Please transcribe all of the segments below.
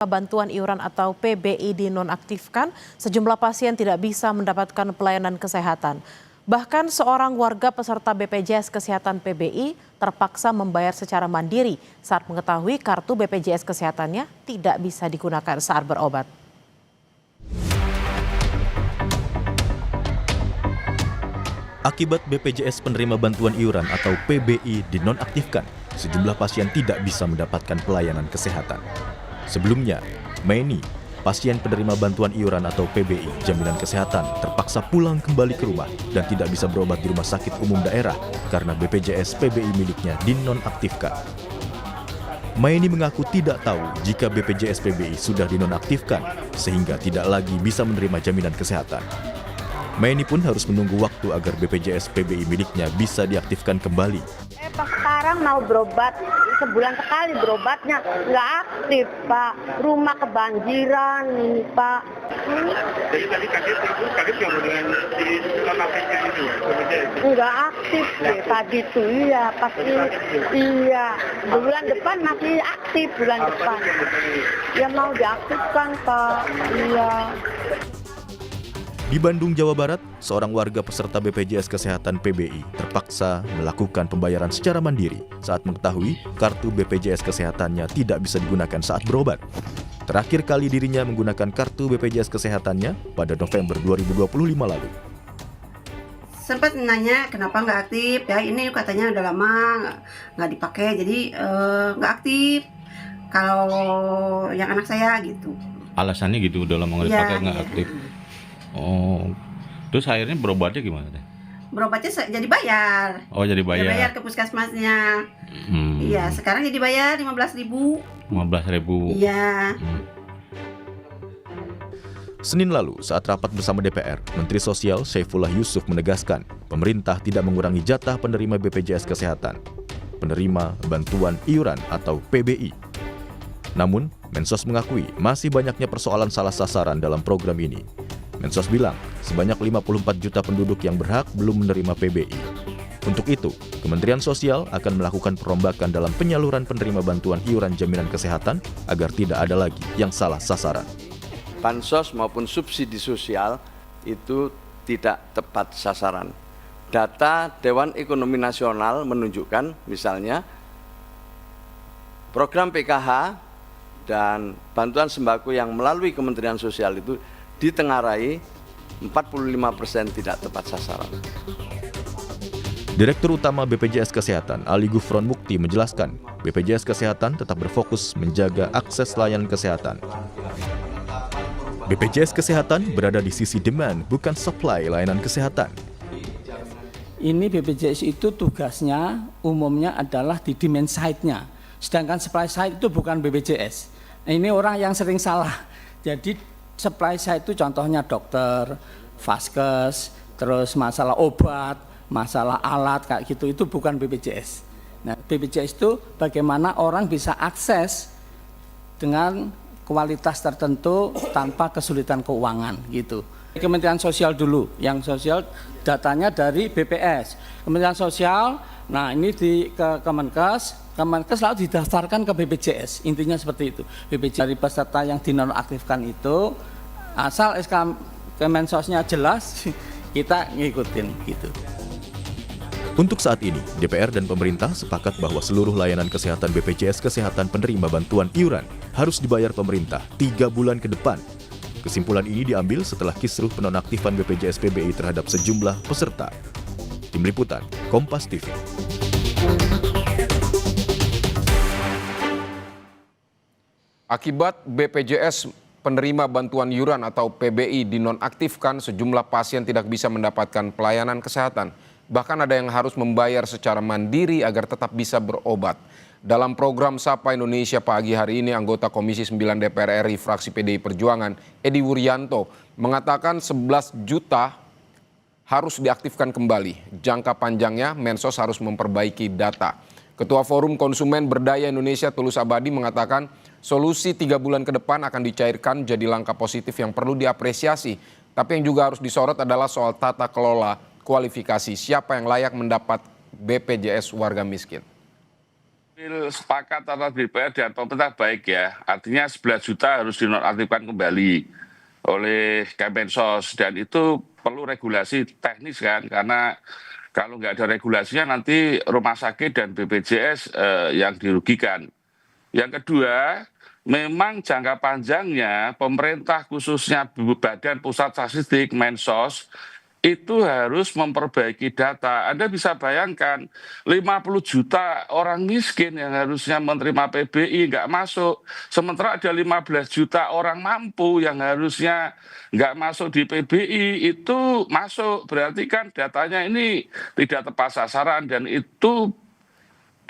Bantuan iuran atau PBI dinonaktifkan, sejumlah pasien tidak bisa mendapatkan pelayanan kesehatan. Bahkan seorang warga peserta BPJS Kesehatan PBI terpaksa membayar secara mandiri saat mengetahui kartu BPJS Kesehatannya tidak bisa digunakan saat berobat. Akibat BPJS penerima bantuan iuran atau PBI dinonaktifkan, sejumlah pasien tidak bisa mendapatkan pelayanan kesehatan. Sebelumnya, Meni, pasien penerima bantuan iuran atau PBI jaminan kesehatan, terpaksa pulang kembali ke rumah dan tidak bisa berobat di rumah sakit umum daerah karena BPJS PBI miliknya dinonaktifkan. Meni mengaku tidak tahu jika BPJS PBI sudah dinonaktifkan sehingga tidak lagi bisa menerima jaminan kesehatan. Meni pun harus menunggu waktu agar BPJS PBI miliknya bisa diaktifkan kembali. Pas sekarang mau berobat, sebulan sekali berobatnya nggak aktif, Pak. Rumah kebanjiran ini, Pak. Jadi tadi kaget nggak dengan si nonaktifnya itu? Nggak aktif deh tadi tuh, iya pasti iya. Bulan depan masih aktif bulan depan. Ya mau diaktifkan, Pak. Iya. Di Bandung, Jawa Barat, seorang warga peserta BPJS Kesehatan PBI terpaksa melakukan pembayaran secara mandiri saat mengetahui kartu BPJS Kesehatannya tidak bisa digunakan saat berobat. Terakhir kali dirinya menggunakan kartu BPJS Kesehatannya pada November 2025 lalu. Sempat nanya kenapa nggak aktif, ya ini katanya udah lama nggak dipakai, jadi nggak aktif. Kalau yang anak saya gitu. Alasannya gitu, udah lama nggak dipakai, nggak aktif. Oh, terus akhirnya berobatnya gimana deh? Berobatnya jadi bayar. Oh, jadi bayar. Jadi bayar ke puskesmasnya. Iya, sekarang jadi bayar 15.000. 15.000. Iya. Senin lalu, saat rapat bersama DPR, Menteri Sosial Syaifullah Yusuf menegaskan pemerintah tidak mengurangi jatah penerima BPJS Kesehatan, penerima bantuan iuran atau PBI. Namun, Mensos mengakui masih banyaknya persoalan salah sasaran dalam program ini. Mensos bilang, sebanyak 54 juta penduduk yang berhak belum menerima PBI. Untuk itu, Kementerian Sosial akan melakukan perombakan dalam penyaluran penerima bantuan iuran jaminan kesehatan agar tidak ada lagi yang salah sasaran. Bansos maupun subsidi sosial itu tidak tepat sasaran. Data Dewan Ekonomi Nasional menunjukkan misalnya program PKH dan bantuan sembako yang melalui Kementerian Sosial itu ditengarai 45% tidak tepat sasaran. Direktur Utama BPJS Kesehatan Ali Gufron Mukti menjelaskan, BPJS Kesehatan tetap berfokus menjaga akses layanan kesehatan. BPJS Kesehatan berada di sisi demand, bukan supply layanan kesehatan. Ini BPJS itu tugasnya umumnya adalah di demand side-nya, sedangkan supply side itu bukan BPJS. Nah, ini orang yang sering salah. Jadi supply side itu contohnya dokter, vaskes, terus masalah obat, masalah alat kayak gitu, itu bukan BPJS. Nah, BPJS itu bagaimana orang bisa akses dengan kualitas tertentu tanpa kesulitan keuangan gitu. Kementerian Sosial dulu, yang sosial datanya dari BPS. Kementerian Sosial, nah ini ke Kemenkes lalu didaftarkan ke BPJS, intinya seperti itu. BPJS dari peserta yang dinonaktifkan itu, asal SK Kemensosnya jelas, kita ngikutin gitu. Untuk saat ini, DPR dan pemerintah sepakat bahwa seluruh layanan kesehatan BPJS Kesehatan penerima bantuan iuran harus dibayar pemerintah 3 bulan ke depan. Kesimpulan ini diambil setelah kisruh penonaktifan BPJS PBI terhadap sejumlah peserta. Tim Liputan, Kompas TV. Akibat BPJS penerima bantuan iuran atau PBI dinonaktifkan, sejumlah pasien tidak bisa mendapatkan pelayanan kesehatan. Bahkan ada yang harus membayar secara mandiri agar tetap bisa berobat. Dalam program Sapa Indonesia pagi hari ini, anggota Komisi 9 DPR RI fraksi PDI Perjuangan, Edi Wuryanto, mengatakan 11 juta harus diaktifkan kembali. Jangka panjangnya, Mensos harus memperbaiki data. Ketua Forum Konsumen Berdaya Indonesia Tulus Abadi mengatakan solusi 3 bulan ke depan akan dicairkan jadi langkah positif yang perlu diapresiasi. Tapi yang juga harus disorot adalah soal tata kelola kualifikasi siapa yang layak mendapat BPJS warga miskin. Sepakat antara DPR dan pemerintah baik ya. Artinya 11 juta harus dinonaktifkan kembali oleh Kemensos, dan itu perlu regulasi teknis kan, karena kalau nggak ada regulasinya nanti rumah sakit dan BPJS yang dirugikan. Yang kedua, memang jangka panjangnya pemerintah khususnya Badan Pusat Statistik Mensos itu harus memperbaiki data. Anda bisa bayangkan 50 juta orang miskin yang harusnya menerima PBI nggak masuk. Sementara ada 15 juta orang mampu yang harusnya nggak masuk di PBI itu masuk. Berarti kan datanya ini tidak tepat sasaran, dan itu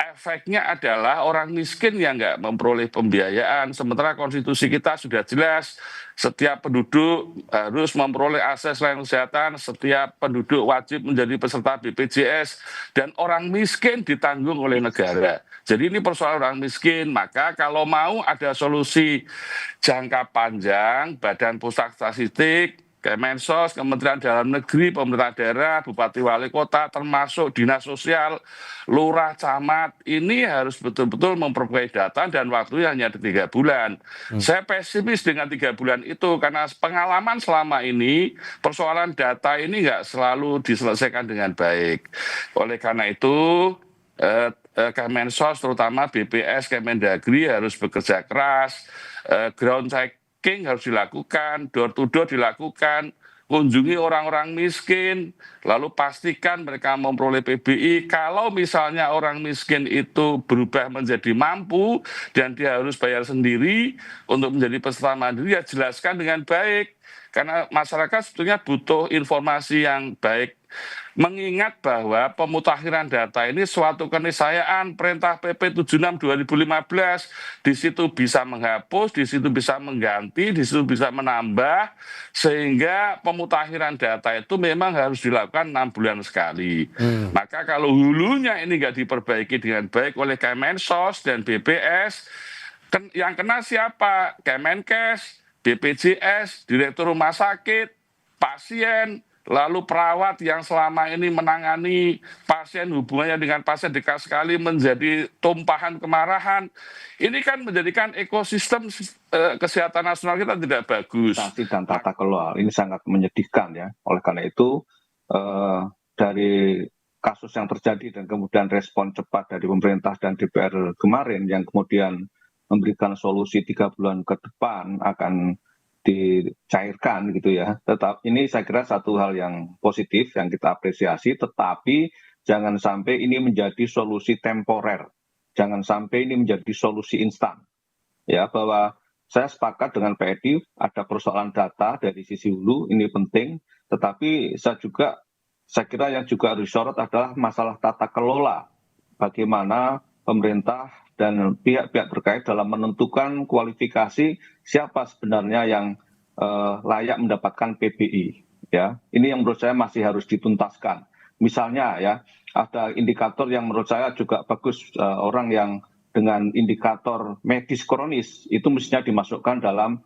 efeknya adalah orang miskin yang nggak memperoleh pembiayaan. Sementara konstitusi kita sudah jelas, setiap penduduk harus memperoleh akses layanan kesehatan, setiap penduduk wajib menjadi peserta BPJS, dan orang miskin ditanggung oleh negara. Jadi ini persoalan orang miskin, maka kalau mau ada solusi jangka panjang, Badan Pusat Statistik, Kemensos, Kementerian Dalam Negeri, pemerintah daerah, bupati wali kota, termasuk dinas sosial, lurah, camat, ini harus betul-betul memperbaiki data, dan waktunya hanya ada 3 bulan. Saya pesimis dengan 3 bulan itu, karena pengalaman selama ini, persoalan data ini nggak selalu diselesaikan dengan baik. Oleh karena itu, Kemensos, terutama BPS, Kemendagri harus bekerja keras, ground checking harus dilakukan, door to door dilakukan, kunjungi orang-orang miskin, lalu pastikan mereka memperoleh PBI. Kalau misalnya orang miskin itu berubah menjadi mampu dan dia harus bayar sendiri untuk menjadi peserta mandiri, ya jelaskan dengan baik. Karena masyarakat sebetulnya butuh informasi yang baik. Mengingat bahwa pemutakhiran data ini suatu keniscayaan, perintah PP 76 2015, di situ bisa menghapus, di situ bisa mengganti, di situ bisa menambah, sehingga pemutakhiran data itu memang harus dilakukan 6 bulan sekali. Maka kalau hulunya ini nggak diperbaiki dengan baik oleh Kemensos dan BPS, yang kena siapa? Kemenkes, BPJS, Direktur Rumah Sakit, pasien, lalu perawat yang selama ini menangani pasien, hubungannya dengan pasien dekat sekali, menjadi tumpahan kemarahan. Ini kan menjadikan ekosistem kesehatan nasional kita tidak bagus. Dan tata kelola ini sangat menyedihkan ya. Oleh karena itu dari kasus yang terjadi dan kemudian respon cepat dari pemerintah dan DPR kemarin yang kemudian memberikan solusi 3 bulan ke depan akan dicairkan gitu ya. Tetap ini saya kira satu hal yang positif yang kita apresiasi, tetapi jangan sampai ini menjadi solusi temporer. Jangan sampai ini menjadi solusi instan. Ya, bahwa saya sepakat dengan Pak Edi, ada persoalan data dari sisi hulu, ini penting, tetapi saya kira yang juga harus disorot adalah masalah tata kelola. Bagaimana pemerintah dan pihak-pihak terkait dalam menentukan kualifikasi siapa sebenarnya yang layak mendapatkan PBI. Ya, ini yang menurut saya masih harus dituntaskan. Misalnya ya, ada indikator yang menurut saya juga bagus, orang yang dengan indikator medis kronis itu mestinya dimasukkan dalam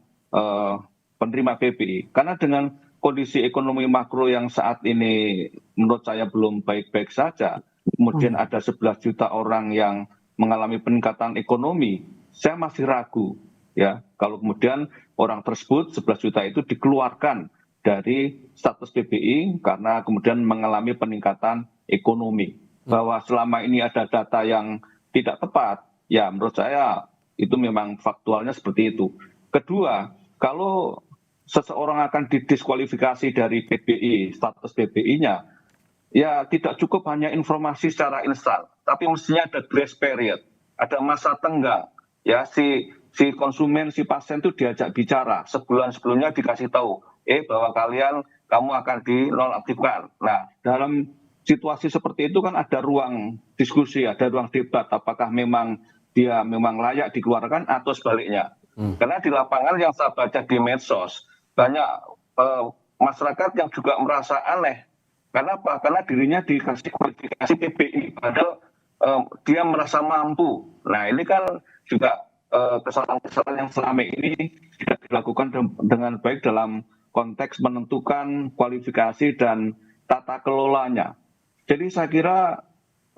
penerima PBI. Karena dengan kondisi ekonomi makro yang saat ini menurut saya belum baik-baik saja, kemudian ada 11 juta orang yang mengalami peningkatan ekonomi, saya masih ragu ya kalau kemudian orang tersebut 11 juta itu dikeluarkan dari status PBI karena kemudian mengalami peningkatan ekonomi. Bahwa selama ini ada data yang tidak tepat, ya menurut saya itu memang faktualnya seperti itu. Kedua, kalau seseorang akan didiskualifikasi dari PBI, status PBI-nya, ya tidak cukup hanya informasi secara instan, tapi mestinya ada grace period, ada masa tenggang. Ya, si konsumen, si pasien itu diajak bicara, sebulan sebelumnya dikasih tahu, bahwa kamu akan dinonaktifkan. Nah, dalam situasi seperti itu kan ada ruang diskusi, ada ruang debat, apakah memang dia memang layak dikeluarkan atau sebaliknya. Karena di lapangan yang saya baca di medsos, banyak masyarakat yang juga merasa aneh. Karena apa? Karena dirinya dikasih kualifikasi PBI, padahal dia merasa mampu. Nah, ini kan juga kesalahan-kesalahan yang selama ini tidak dilakukan dengan baik dalam konteks menentukan kualifikasi dan tata kelolanya. Jadi saya kira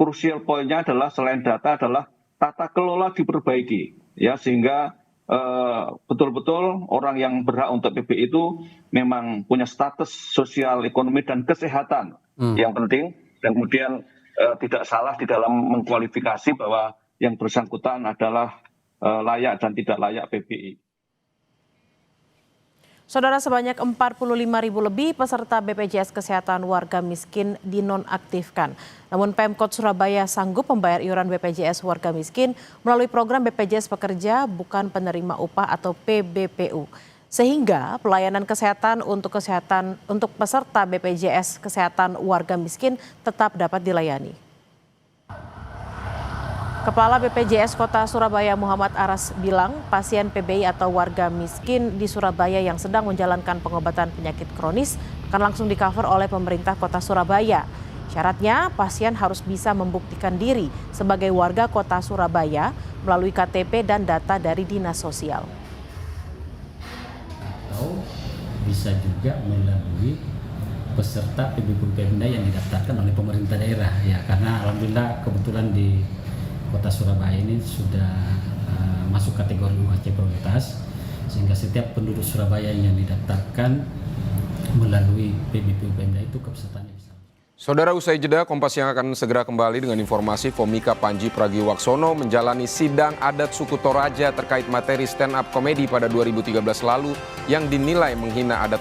krusial poinnya adalah selain data adalah tata kelola diperbaiki ya, sehingga betul-betul orang yang berhak untuk PBI itu memang punya status sosial, ekonomi, dan kesehatan yang penting, dan kemudian tidak salah di dalam mengkualifikasi bahwa yang bersangkutan adalah layak dan tidak layak PBI. Saudara, sebanyak 45.000 lebih peserta BPJS Kesehatan warga miskin dinonaktifkan. Namun Pemkot Surabaya sanggup membayar iuran BPJS warga miskin melalui program BPJS Pekerja Bukan Penerima Upah atau PBPU. Sehingga pelayanan kesehatan untuk peserta BPJS Kesehatan warga miskin tetap dapat dilayani. Kepala BPJS Kota Surabaya Muhammad Aras bilang pasien PBI atau warga miskin di Surabaya yang sedang menjalankan pengobatan penyakit kronis akan langsung di-cover oleh pemerintah Kota Surabaya. Syaratnya pasien harus bisa membuktikan diri sebagai warga Kota Surabaya melalui KTP dan data dari Dinas Sosial. Atau bisa juga melalui peserta PBPU Pemda yang didaftarkan oleh pemerintah daerah ya, karena alhamdulillah kebetulan di Kota Surabaya ini sudah masuk kategori UHC prioritas, sehingga setiap penduduk Surabaya yang didaftarkan melalui PBPU Pemda itu kepesertaannya bisa. Saudara, usai jeda, Kompas yang akan segera kembali dengan informasi Komika Panji Pragiwaksono menjalani sidang adat suku Toraja terkait materi stand up komedi pada 2013 lalu yang dinilai menghina adat